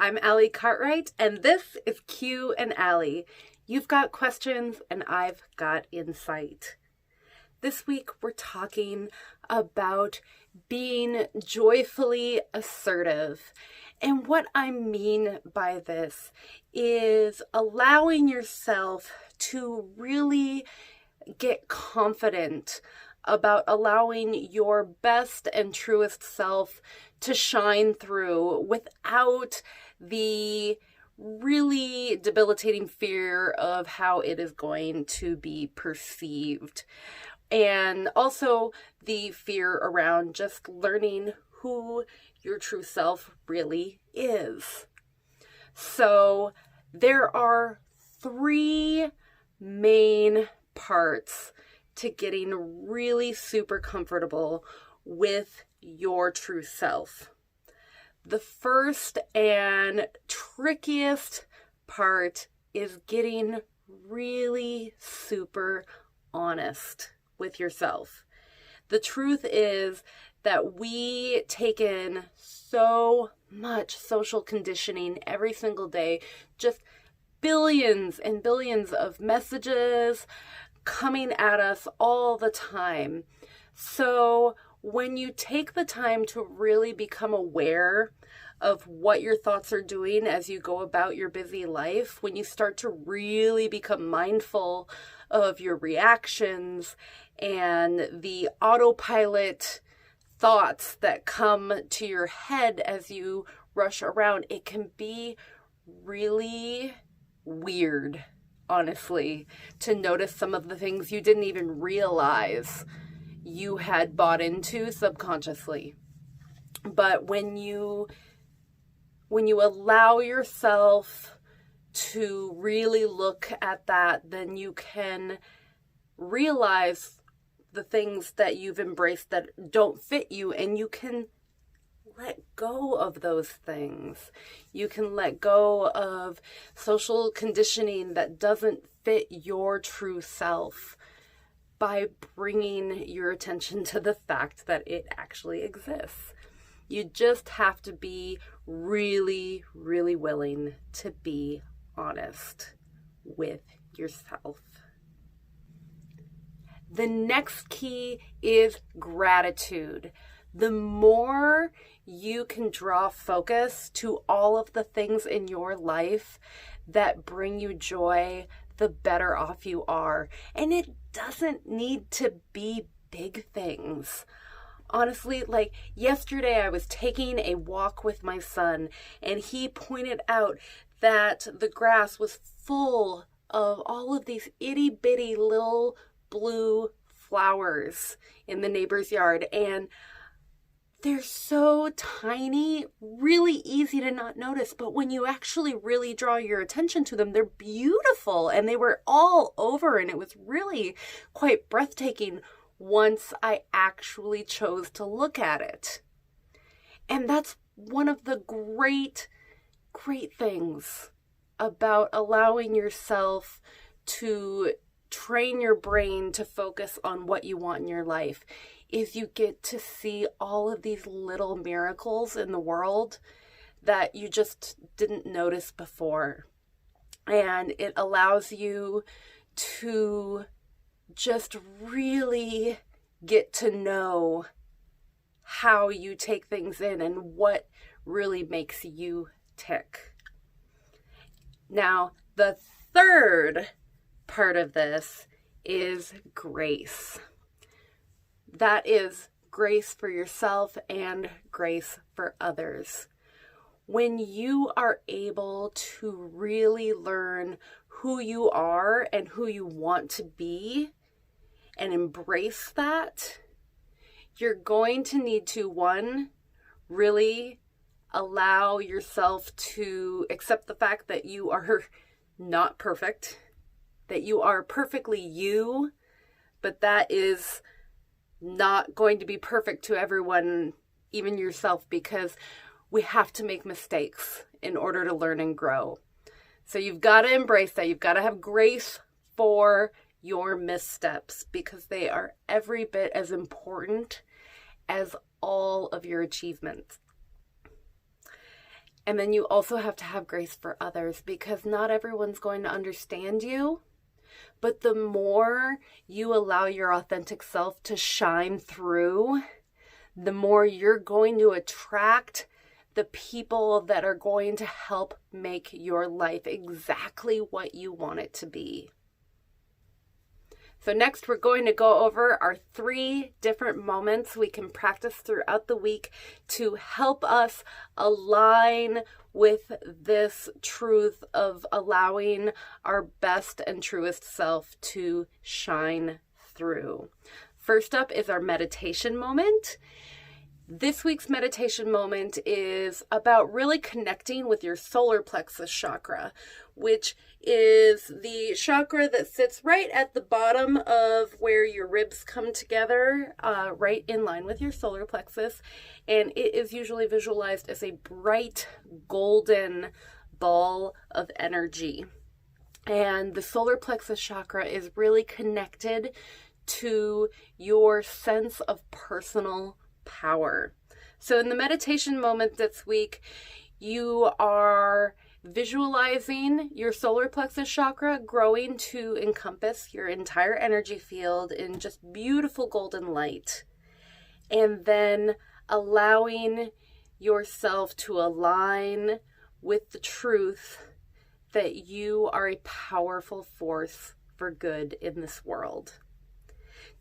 I'm Allie Cartwright, and this is Q and Allie. You've got questions, and I've got insight. This week, we're talking about being joyfully assertive. And what I mean by this is allowing yourself to really get confident about allowing your best and truest self to shine through without the really debilitating fear of how it is going to be perceived. And also the fear around just learning who your true self really is. So there are 3 main parts to getting really super comfortable with your true self. The first and trickiest part is getting really super honest with yourself. The truth is that we take in so much social conditioning every single day, just billions and billions of messages coming at us all the time. So when you take the time to really become aware of what your thoughts are doing as you go about your busy life, when you start to really become mindful of your reactions and the autopilot thoughts that come to your head as you rush around, it can be really weird, honestly, to notice some of the things you didn't even realize you had bought into subconsciously. But when you allow yourself to really look at that, then you can realize the things that you've embraced that don't fit you, and you can let go of those things. You can let go of social conditioning that doesn't fit your true self by bringing your attention to the fact that it actually exists. You just have to be really, really willing to be honest with yourself. The next key is gratitude. The more you can draw focus to all of the things in your life that bring you joy, the better off you are. And it doesn't need to be big things. Honestly, like yesterday I was taking a walk with my son, and he pointed out that the grass was full of all of these itty bitty little blue flowers in the neighbor's yard, and they're so tiny, really easy to not notice, but when you actually really draw your attention to them, they're beautiful, and they were all over, and it was really quite breathtaking once I actually chose to look at it. And that's one of the great things about allowing yourself to train your brain to focus on what you want in your life, is you get to see all of these little miracles in the world that you just didn't notice before. And it allows you to just really get to know how you take things in and what really makes you tick. Now, the third part of this is grace. That is grace for yourself and grace for others. When you are able to really learn who you are and who you want to be and embrace that, you're going to need to, 1, really allow yourself to accept the fact that you are not perfect, that you are perfectly you, but that is not going to be perfect to everyone, even yourself, because we have to make mistakes in order to learn and grow. So you've got to embrace that. You've got to have grace for your missteps, because they are every bit as important as all of your achievements. And then you also have to have grace for others, because not everyone's going to understand you. But the more you allow your authentic self to shine through, the more you're going to attract the people that are going to help make your life exactly what you want it to be. So next, we're going to go over our 3 different moments we can practice throughout the week to help us align with this truth of allowing our best and truest self to shine through. First up is our meditation moment. This week's meditation moment is about really connecting with your solar plexus chakra, which is the chakra that sits right at the bottom of where your ribs come together, right in line with your solar plexus. And it is usually visualized as a bright golden ball of energy. And the solar plexus chakra is really connected to your sense of personal power. So in the meditation moment this week, you are visualizing your solar plexus chakra growing to encompass your entire energy field in just beautiful golden light. And then allowing yourself to align with the truth that you are a powerful force for good in this world.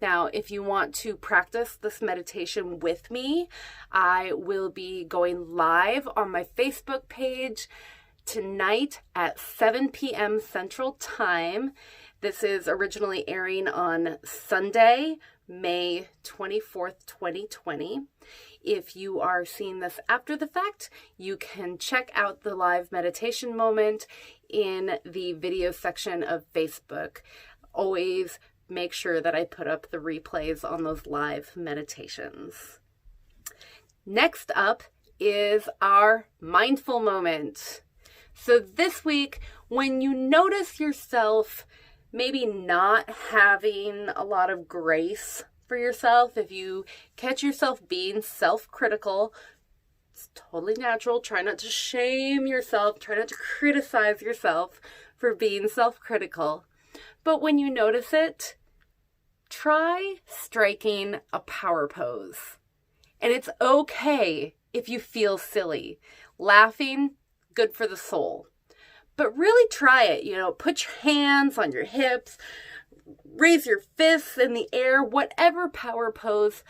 Now, if you want to practice this meditation with me, I will be going live on my Facebook page tonight at 7 p.m. Central Time. This is originally airing on Sunday, May 24th, 2020. If you are seeing this after the fact, you can check out the live meditation moment in the video section of Facebook. Always make sure that I put up the replays on those live meditations. Next up is our mindful moment. So this week, when you notice yourself maybe not having a lot of grace for yourself, if you catch yourself being self-critical, it's totally natural. Try not to shame yourself. Try not to criticize yourself for being self-critical. But when you notice it, try striking a power pose. And it's okay if you feel silly. Laughing, good for the soul. But really try it. Put your hands on your hips, raise your fists in the air, whatever power pose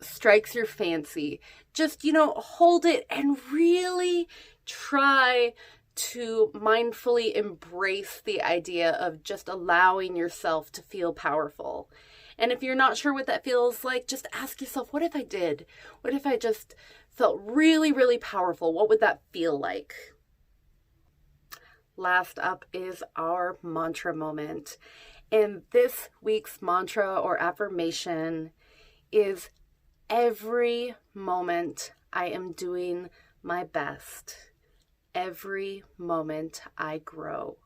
strikes your fancy. Just, hold it and really try to mindfully embrace the idea of just allowing yourself to feel powerful. And if you're not sure what that feels like, just ask yourself, what if I did? What if I just felt really, really powerful? What would that feel like? Last up is our mantra moment. And this week's mantra or affirmation is, every moment I am doing my best. Every moment I grow.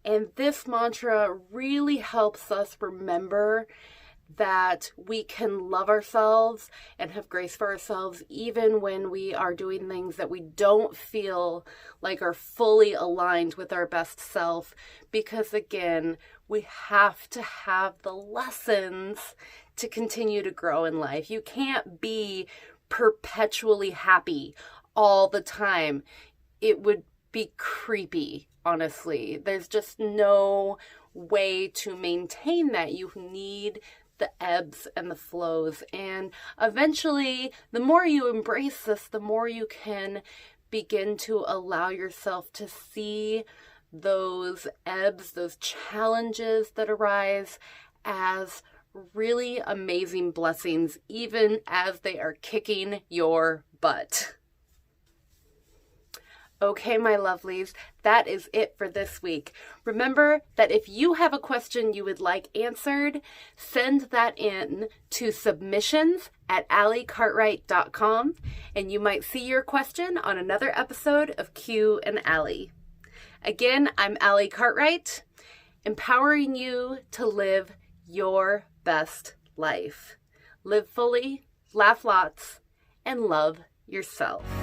And this mantra really helps us remember that we can love ourselves and have grace for ourselves even when we are doing things that we don't feel like are fully aligned with our best self. Because again, we have to have the lessons to continue to grow in life. You can't be perpetually happy all the time. It would be creepy, honestly. There's just no way to maintain that. You need the ebbs and the flows. And eventually, the more you embrace this, the more you can begin to allow yourself to see those ebbs, those challenges that arise as really amazing blessings, even as they are kicking your butt. Okay, my lovelies, that is it for this week. Remember that if you have a question you would like answered, send that in to submissions@alliecartwright.com, and you might see your question on another episode of Q and Allie. Again, I'm Allie Cartwright, empowering you to live your best life. Live fully, laugh lots, and love yourself.